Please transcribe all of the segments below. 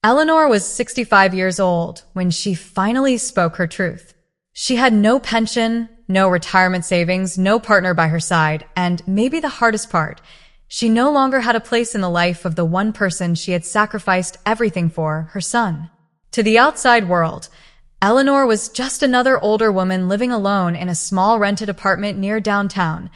Eleanor was 65 years old when she finally spoke her truth. She had no pension, no retirement savings, no partner by her side, and maybe the hardest part, she no longer had a place in the life of the one person she had sacrificed everything for, her son. To the outside world, Eleanor was just another older woman living alone in a small rented apartment near downtown,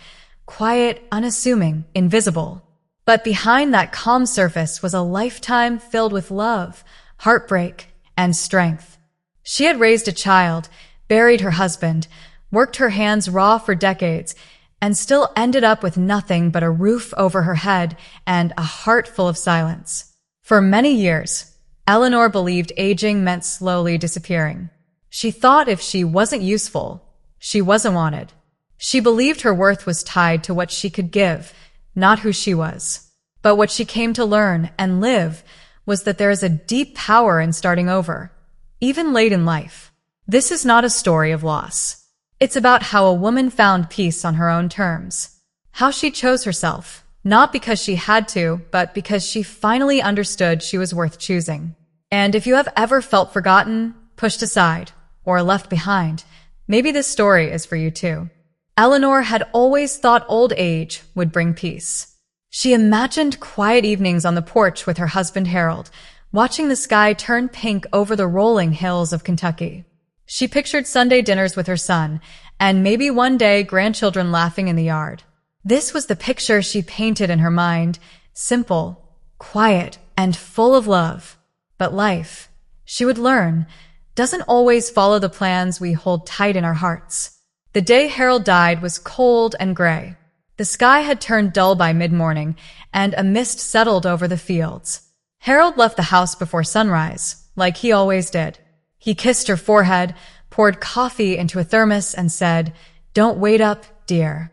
quiet, unassuming, invisible. But behind that calm surface was a lifetime filled with love, heartbreak, and strength. She had raised a child, buried her husband, worked her hands raw for decades, and still ended up with nothing but a roof over her head and a heart full of silence. For many years, Eleanor believed aging meant slowly disappearing. She thought if she wasn't useful, she wasn't wanted. She believed her worth was tied to what she could give, not who she was. But what she came to learn and live was that there is a deep power in starting over, even late in life. This is not a story of loss. It's about how a woman found peace on her own terms. How she chose herself, not because she had to, but because she finally understood she was worth choosing. And if you have ever felt forgotten, pushed aside, or left behind, maybe this story is for you too. Eleanor had always thought old age would bring peace. She imagined quiet evenings on the porch with her husband Harold, watching the sky turn pink over the rolling hills of Kentucky. She pictured Sunday dinners with her son, and maybe one day grandchildren laughing in the yard. This was the picture she painted in her mind, simple, quiet, and full of love. But life, she would learn, doesn't always follow the plans we hold tight in our hearts. The day Harold died was cold and gray. The sky had turned dull by mid-morning, and a mist settled over the fields. Harold left the house before sunrise, like he always did. He kissed her forehead, poured coffee into a thermos, and said, "Don't wait up, dear."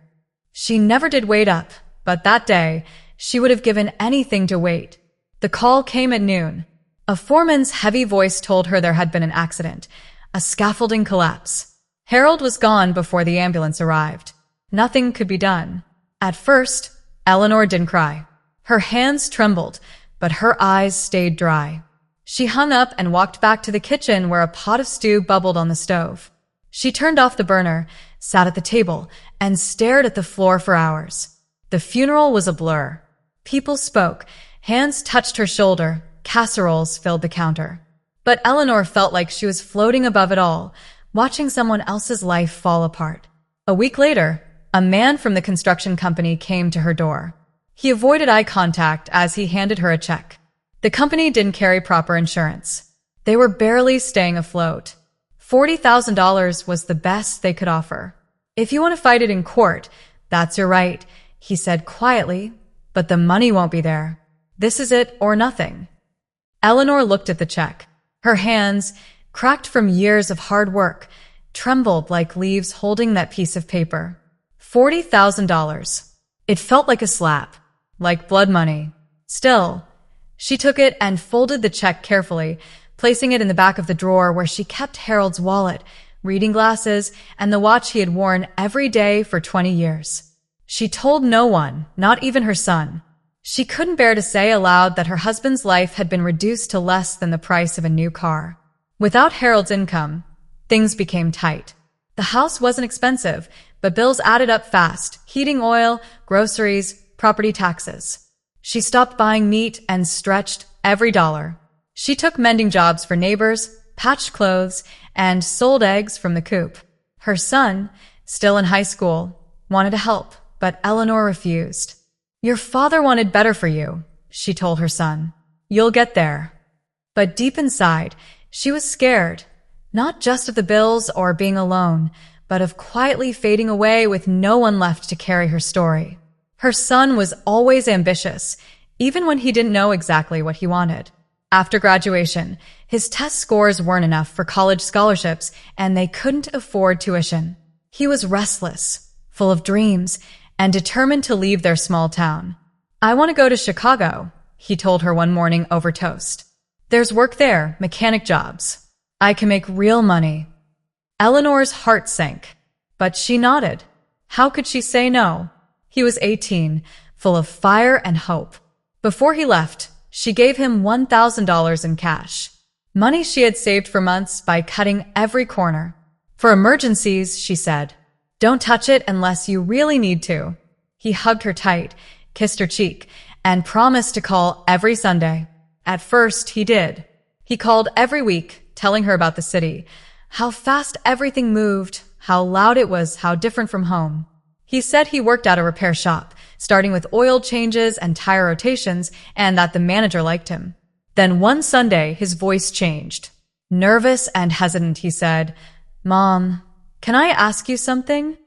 She never did wait up, but that day, she would have given anything to wait. The call came at noon. A foreman's heavy voice told her there had been an accident, a scaffolding collapse. Harold was gone before the ambulance arrived. Nothing could be done. At first, Eleanor didn't cry. Her hands trembled, but her eyes stayed dry. She hung up and walked back to the kitchen where a pot of stew bubbled on the stove. She turned off the burner, sat at the table, and stared at the floor for hours. The funeral was a blur. People spoke, hands touched her shoulder, casseroles filled the counter. But Eleanor felt like she was floating above it all, watching someone else's life fall apart. A week later, a man from the construction company came to her door. He avoided eye contact as he handed her a check. The company didn't carry proper insurance. They were barely staying afloat. $40,000 was the best they could offer. "If you want to fight it in court, that's your right," he said quietly, "but the money won't be there. This is it or nothing." Eleanor looked at the check. Her hands, cracked from years of hard work, trembled like leaves holding that piece of paper. $40,000. It felt like a slap, like blood money. Still, she took it and folded the check carefully, placing it in the back of the drawer where she kept Harold's wallet, reading glasses, and the watch he had worn every day for 20 years. She told no one, not even her son. She couldn't bear to say aloud that her husband's life had been reduced to less than the price of a new car. Without Harold's income, things became tight. The house wasn't expensive, but bills added up fast: heating oil, groceries, property taxes. She stopped buying meat and stretched every dollar. She took mending jobs for neighbors, patched clothes, and sold eggs from the coop. Her son, still in high school, wanted to help, but Eleanor refused. "Your father wanted better for you," she told her son. "You'll get there." But deep inside, she was scared, not just of the bills or being alone, but of quietly fading away with no one left to carry her story. Her son was always ambitious, even when he didn't know exactly what he wanted. After graduation, his test scores weren't enough for college scholarships, and they couldn't afford tuition. He was restless, full of dreams, and determined to leave their small town. "I want to go to Chicago," he told her one morning over toast. "There's work there, mechanic jobs. I can make real money." Eleanor's heart sank, but she nodded. How could she say no? He was 18, full of fire and hope. Before he left, She gave him $1,000 in cash. Money she had saved for months by cutting every corner. For emergencies, she said, "Don't touch it unless you really need to." He hugged her tight, kissed her cheek, and promised to call every Sunday. At first, he did. He called every week, telling her about the city, how fast everything moved, how loud it was, how different from home. He said he worked at a repair shop, starting with oil changes and tire rotations, and that the manager liked him. Then one Sunday, his voice changed. Nervous and hesitant, he said, "Mom, can I ask you something?"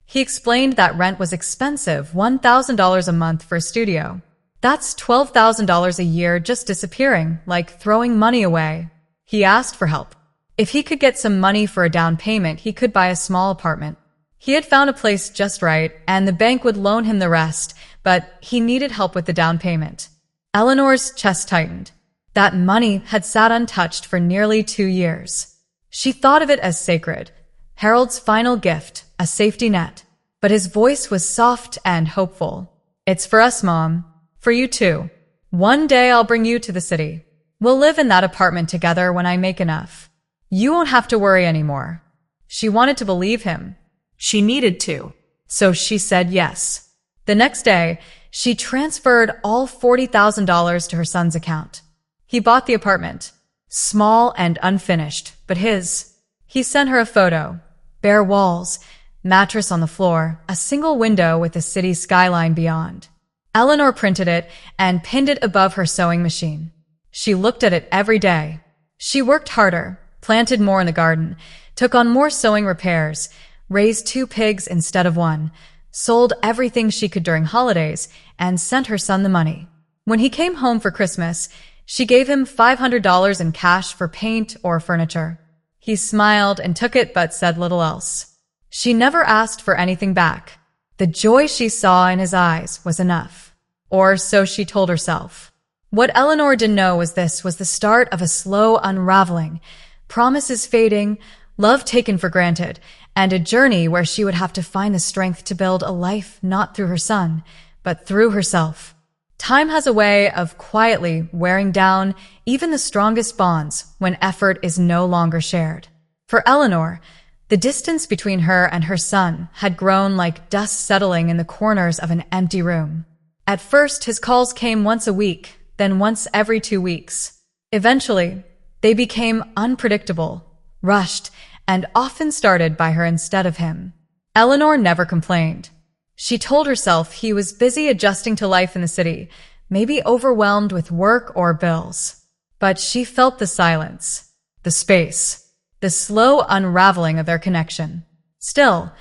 He explained that rent was expensive, $1,000 a month for a studio. That's $12,000 a year just disappearing, like throwing money away. He asked for help. If he could get some money for a down payment, he could buy a small apartment. He had found a place just right, and the bank would loan him the rest, but he needed help with the down payment. Eleanor's chest tightened. That money had sat untouched for nearly 2 years. She thought of it as sacred, Harold's final gift, a safety net. But his voice was soft and hopeful. "It's for us, Mom. For you too. One day I'll bring you to the city. We'll live in that apartment together when I make enough. You won't have to worry anymore." She wanted to believe him. She needed to. So she said yes. The next day, she transferred all $40,000 to her son's account. He bought the apartment. Small and unfinished, but his. He sent her a photo. Bare walls, mattress on the floor, a single window with the city skyline beyond. Eleanor printed it and pinned it above her sewing machine. She looked at it every day. She worked harder, planted more in the garden, took on more sewing repairs, raised 2 pigs instead of 1, sold everything she could during holidays, and sent her son the money. When he came home for Christmas, she gave him $500 in cash for paint or furniture. He smiled and took it but said little else. She never asked for anything back. The joy she saw in his eyes was enough. Or so she told herself. What Eleanor didn't know was this was the start of a slow unraveling, promises fading, love taken for granted, and a journey where she would have to find the strength to build a life not through her son, but through herself. Time has a way of quietly wearing down even the strongest bonds when effort is no longer shared. For Eleanor, the distance between her and her son had grown like dust settling in the corners of an empty room. At first, his calls came once a week, then once every 2 weeks. Eventually, they became unpredictable, rushed, and often started by her instead of him. Eleanor never complained. She told herself he was busy adjusting to life in the city, maybe overwhelmed with work or bills. But she felt the silence, the space, the slow unraveling of their connection. Still,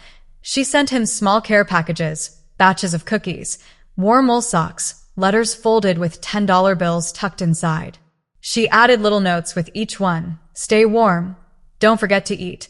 she sent him small care packages, batches of cookies, warm wool socks, letters folded with $10 bills tucked inside. She added little notes with each one. "Stay warm. Don't forget to eat.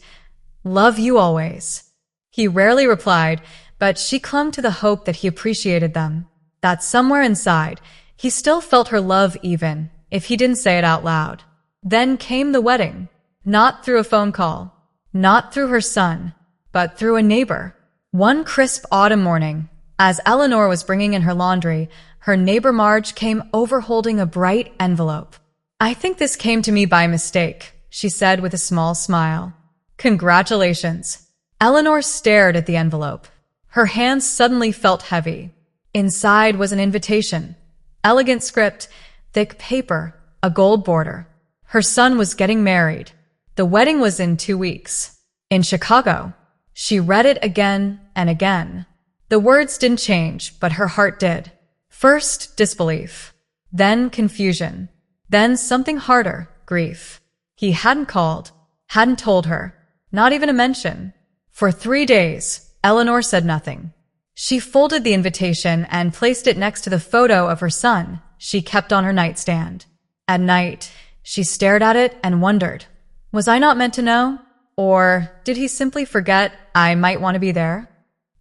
Love you always." He rarely replied, but she clung to the hope that he appreciated them, that somewhere inside, he still felt her love even if he didn't say it out loud. Then came the wedding. Not through a phone call, not through her son, but through a neighbor. One crisp autumn morning, as Eleanor was bringing in her laundry, her neighbor Marge came over holding a bright envelope. "I think this came to me by mistake," she said with a small smile. "Congratulations." Eleanor stared at the envelope. Her hands suddenly felt heavy. Inside was an invitation. Elegant script, thick paper, a gold border. Her son was getting married. The wedding was in 2 weeks. In Chicago. She read it again and again. The words didn't change, but her heart did. First, disbelief. Then confusion. Then something harder, grief. He hadn't called, hadn't told her, not even a mention. For 3 days, Eleanor said nothing. She folded the invitation and placed it next to the photo of her son she kept on her nightstand. At night, she stared at it and wondered, was I not meant to know? Or did he simply forget I might want to be there?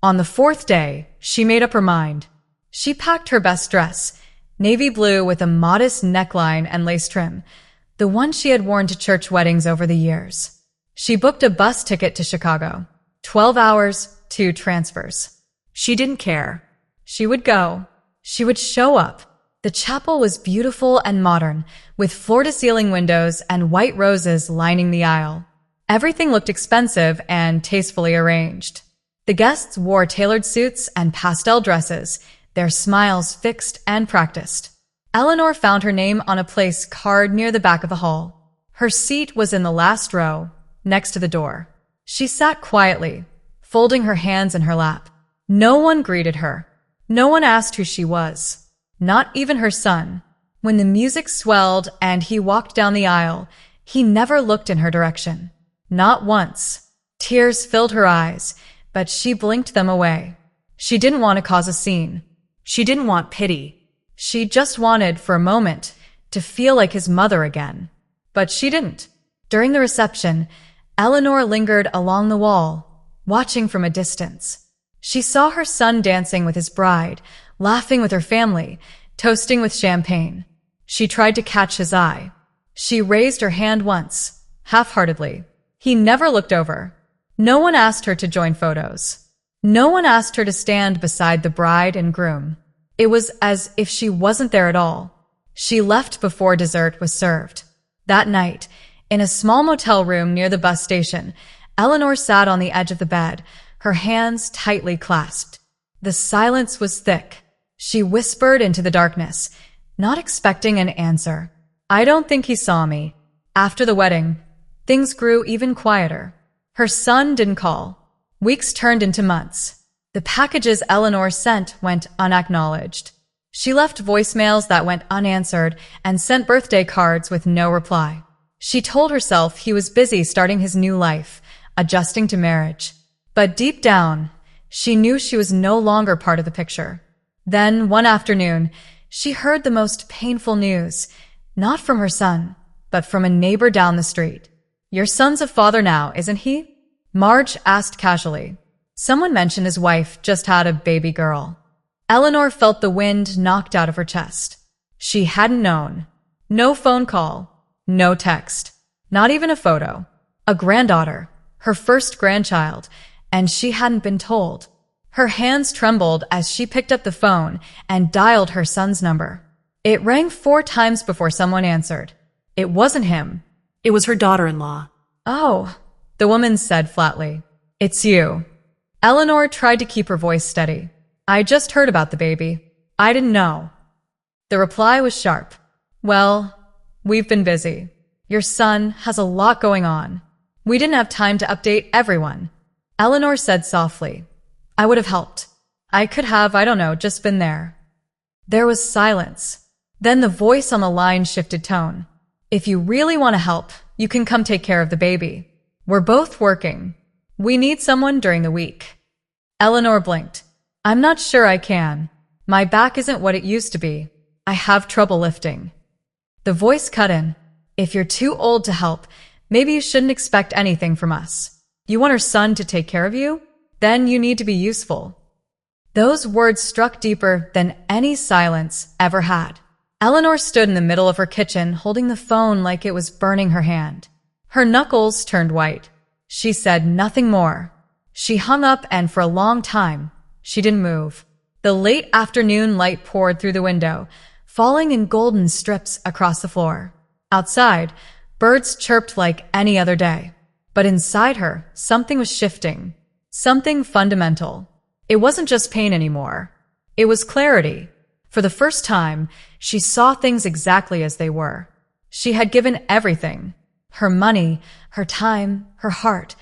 On the 4th day, she made up her mind. She packed her best dress, navy blue with a modest neckline and lace trim, the one she had worn to church weddings over the years. She booked a bus ticket to Chicago. 12 hours, 2 transfers. She didn't care. She would go. She would show up. The chapel was beautiful and modern, with floor-to-ceiling windows and white roses lining the aisle. Everything looked expensive and tastefully arranged. The guests wore tailored suits and pastel dresses, their smiles fixed and practiced. Eleanor found her name on a place card near the back of the hall. Her seat was in the last row, next to the door. She sat quietly, folding her hands in her lap. No one greeted her. No one asked who she was. Not even her son. When the music swelled and he walked down the aisle, he never looked in her direction. Not once. Tears filled her eyes, but she blinked them away. She didn't want to cause a scene. She didn't want pity. She just wanted, for a moment, to feel like his mother again. But she didn't. During the reception, Eleanor lingered along the wall, watching from a distance. She saw her son dancing with his bride, laughing with her family, toasting with champagne. She tried to catch his eye. She raised her hand once, half-heartedly. He never looked over. No one asked her to join photos. No one asked her to stand beside the bride and groom. It was as if she wasn't there at all. She left before dessert was served. That night, in a small motel room near the bus station, Eleanor sat on the edge of the bed, her hands tightly clasped. The silence was thick. She whispered into the darkness, not expecting an answer. I don't think he saw me. After the wedding, things grew even quieter. Her son didn't call. Weeks turned into months. The packages Eleanor sent went unacknowledged. She left voicemails that went unanswered and sent birthday cards with no reply. She told herself he was busy starting his new life, adjusting to marriage. But deep down, she knew she was no longer part of the picture. Then, one afternoon, she heard the most painful news, not from her son, but from a neighbor down the street. Your son's a father now, isn't he? Marge asked casually. Someone mentioned his wife just had a baby girl. Eleanor felt the wind knocked out of her chest. She hadn't known. No phone call, no text, not even a photo. A granddaughter, her first grandchild, and she hadn't been told. Her hands trembled as she picked up the phone and dialed her son's number. It rang 4 times before someone answered. It wasn't him. It was her daughter-in-law. Oh, the woman said flatly. It's you. Eleanor tried to keep her voice steady. I just heard about the baby. I didn't know. The reply was sharp. Well, we've been busy. Your son has a lot going on. We didn't have time to update everyone. Eleanor said softly. I would have helped. I could have, I don't know, just been there. There was silence. Then the voice on the line shifted tone. If you really want to help, you can come take care of the baby. We're both working. We need someone during the week. Eleanor blinked. I'm not sure I can. My back isn't what it used to be. I have trouble lifting. The voice cut in. If you're too old to help, maybe you shouldn't expect anything from us. You want her son to take care of you? Then you need to be useful. Those words struck deeper than any silence ever had. Eleanor stood in the middle of her kitchen, holding the phone like it was burning her hand. Her knuckles turned white. She said nothing more. She hung up, and for a long time, she didn't move. The late afternoon light poured through the window, falling in golden strips across the floor. Outside, birds chirped like any other day. But inside her, something was shifting. Something fundamental. It wasn't just pain anymore. It was clarity. For the first time, she saw things exactly as they were. She had given everything. Her money, her time, her heart.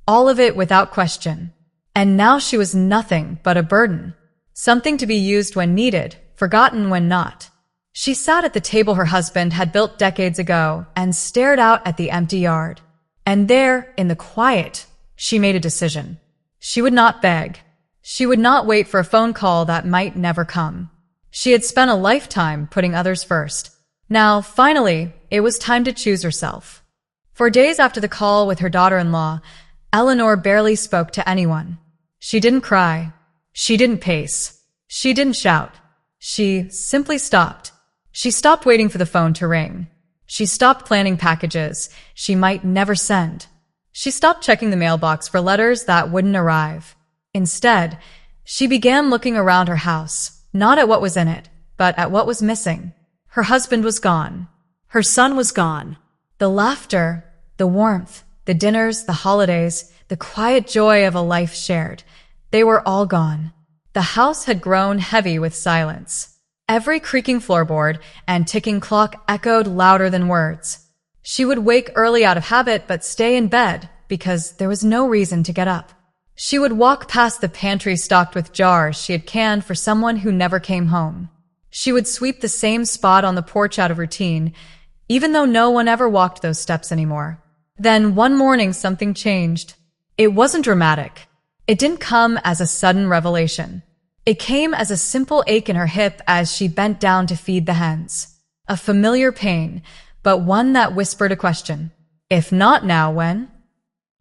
All of it without question. And now she was nothing but a burden. Something to be used when needed, forgotten when not. She sat at the table her husband had built decades ago and stared out at the empty yard. And there, in the quiet, she made a decision. She would not beg. She would not wait for a phone call that might never come. She had spent a lifetime putting others first. Now, finally, it was time to choose herself. For days after the call with her daughter-in-law, Eleanor barely spoke to anyone. She didn't cry. She didn't pace. She didn't shout. She simply stopped. She stopped waiting for the phone to ring. She stopped planning packages she might never send. She stopped checking the mailbox for letters that wouldn't arrive. Instead, she began looking around her house, not at what was in it, but at what was missing. Her husband was gone. Her son was gone. The laughter, the warmth, the dinners, the holidays, the quiet joy of a life shared, they were all gone. The house had grown heavy with silence. Every creaking floorboard and ticking clock echoed louder than words. She would wake early out of habit but stay in bed because there was no reason to get up. She would walk past the pantry stocked with jars she had canned for someone who never came home. She would sweep the same spot on the porch out of routine, even though no one ever walked those steps anymore. Then one morning something changed. It wasn't dramatic. It didn't come as a sudden revelation. It came as a simple ache in her hip as she bent down to feed the hens. A familiar pain, but one that whispered a question. If not now, when?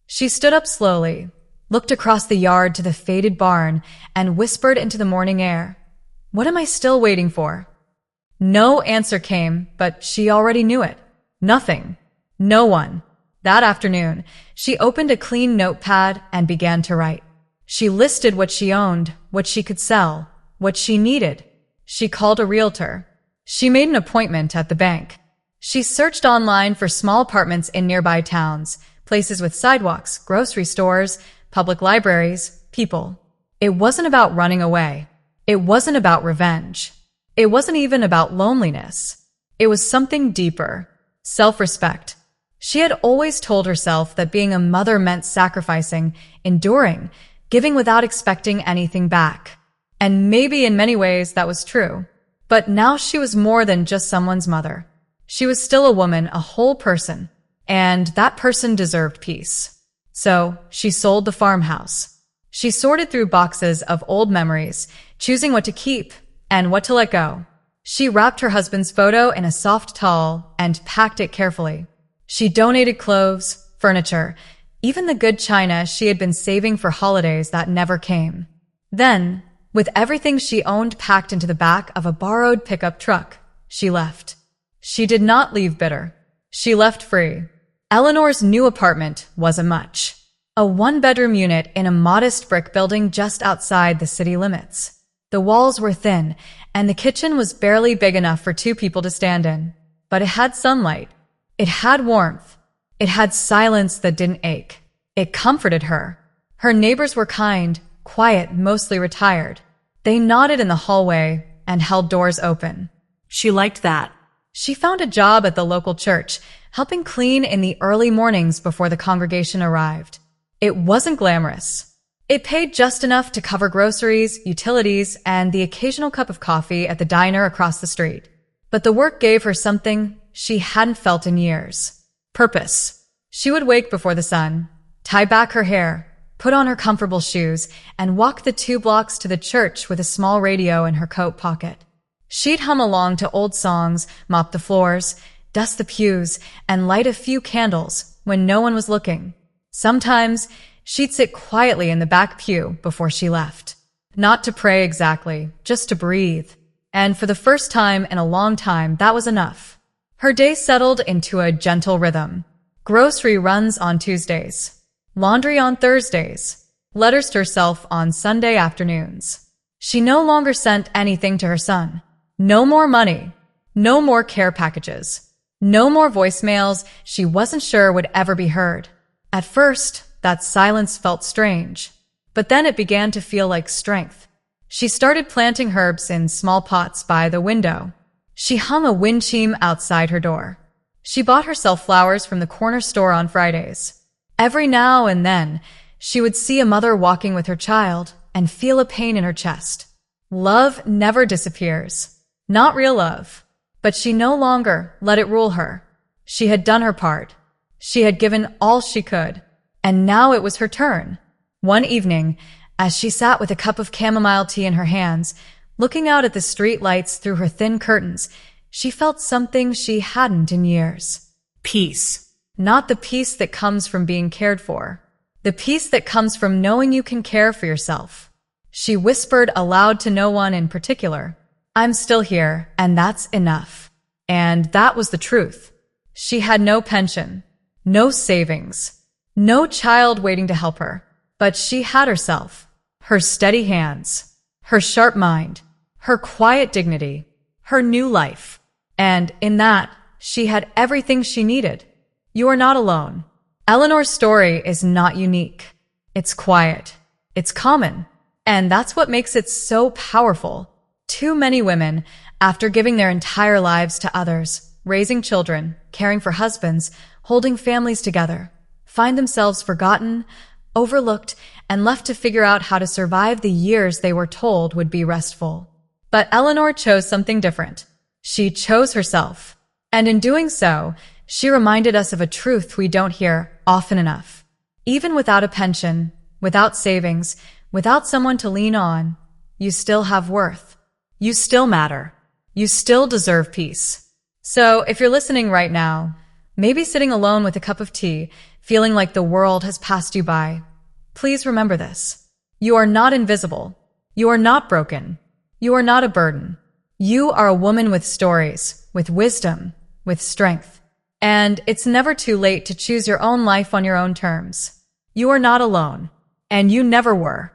She stood up slowly, looked across the yard to the faded barn, and whispered into the morning air. What am I still waiting for? No answer came, but she already knew it. Nothing. No one. That afternoon, she opened a clean notepad and began to write. She listed what she owned, what she could sell, what she needed. She called a realtor. She made an appointment at the bank. She searched online for small apartments in nearby towns, places with sidewalks, grocery stores, public libraries, people. It wasn't about running away. It wasn't about revenge. It wasn't even about loneliness. It was something deeper. Self-respect. She had always told herself that being a mother meant sacrificing, enduring, giving without expecting anything back. And maybe in many ways that was true. But now she was more than just someone's mother. She was still a woman, a whole person. And that person deserved peace. So she sold the farmhouse. She sorted through boxes of old memories, choosing what to keep and what to let go. She wrapped her husband's photo in a soft towel and packed it carefully. She donated clothes, furniture, even the good china she had been saving for holidays that never came. Then, with everything she owned packed into the back of a borrowed pickup truck, she left. She did not leave bitter. She left free. Eleanor's new apartment wasn't much. A one-bedroom unit in a modest brick building just outside the city limits. The walls were thin, and the kitchen was barely big enough for two people to stand in. But it had sunlight. It had warmth. It had silence that didn't ache. It comforted her. Her neighbors were kind, quiet, mostly retired. They nodded in the hallway and held doors open. She liked that. She found a job at the local church, helping clean in the early mornings before the congregation arrived. It wasn't glamorous. It paid just enough to cover groceries, utilities, and the occasional cup of coffee at the diner across the street. But the work gave her something she hadn't felt in years. Purpose. She would wake before the sun, tie back her hair, put on her comfortable shoes, and walk the 2 blocks to the church with a small radio in her coat pocket. She'd hum along to old songs, mop the floors, dust the pews, and light a few candles when no one was looking. Sometimes, she'd sit quietly in the back pew before she left. Not to pray exactly, just to breathe. And for the first time in a long time, that was enough. Her day settled into a gentle rhythm. Grocery runs on Tuesdays. Laundry on Thursdays. Letters to herself on Sunday afternoons. She no longer sent anything to her son. No more money. No more care packages. No more voicemails she wasn't sure would ever be heard. At first, that silence felt strange. But then it began to feel like strength. She started planting herbs in small pots by the window. She hung a wind chime outside her door. She bought herself flowers from the corner store on Fridays. Every now and then, she would see a mother walking with her child and feel a pain in her chest. Love never disappears. Not real love. But she no longer let it rule her. She had done her part. She had given all she could. And now it was her turn. One evening, as she sat with a cup of chamomile tea in her hands, looking out at the street lights through her thin curtains, she felt something she hadn't in years. Peace. Not the peace that comes from being cared for. The peace that comes from knowing you can care for yourself. She whispered aloud to no one in particular, "I'm still here, and that's enough." And that was the truth. She had no pension, no savings, no child waiting to help her. But she had herself, her steady hands, her sharp mind, her quiet dignity. her new life. And in that, she had everything she needed. You are not alone. Eleanor's story is not unique. It's quiet. It's common. And that's what makes it so powerful. Too many women, after giving their entire lives to others, raising children, caring for husbands, holding families together, find themselves forgotten, overlooked, and left to figure out how to survive the years they were told would be restful. But Eleanor chose something different. She chose herself. And in doing so, she reminded us of a truth we don't hear often enough. Even without a pension, without savings, without someone to lean on, you still have worth. You still matter. You still deserve peace. So if you're listening right now, maybe sitting alone with a cup of tea, feeling like the world has passed you by, please remember this. You are not invisible. You are not broken. You are not a burden. You are a woman with stories, with wisdom, with strength. And it's never too late to choose your own life on your own terms. You are not alone. And you never were.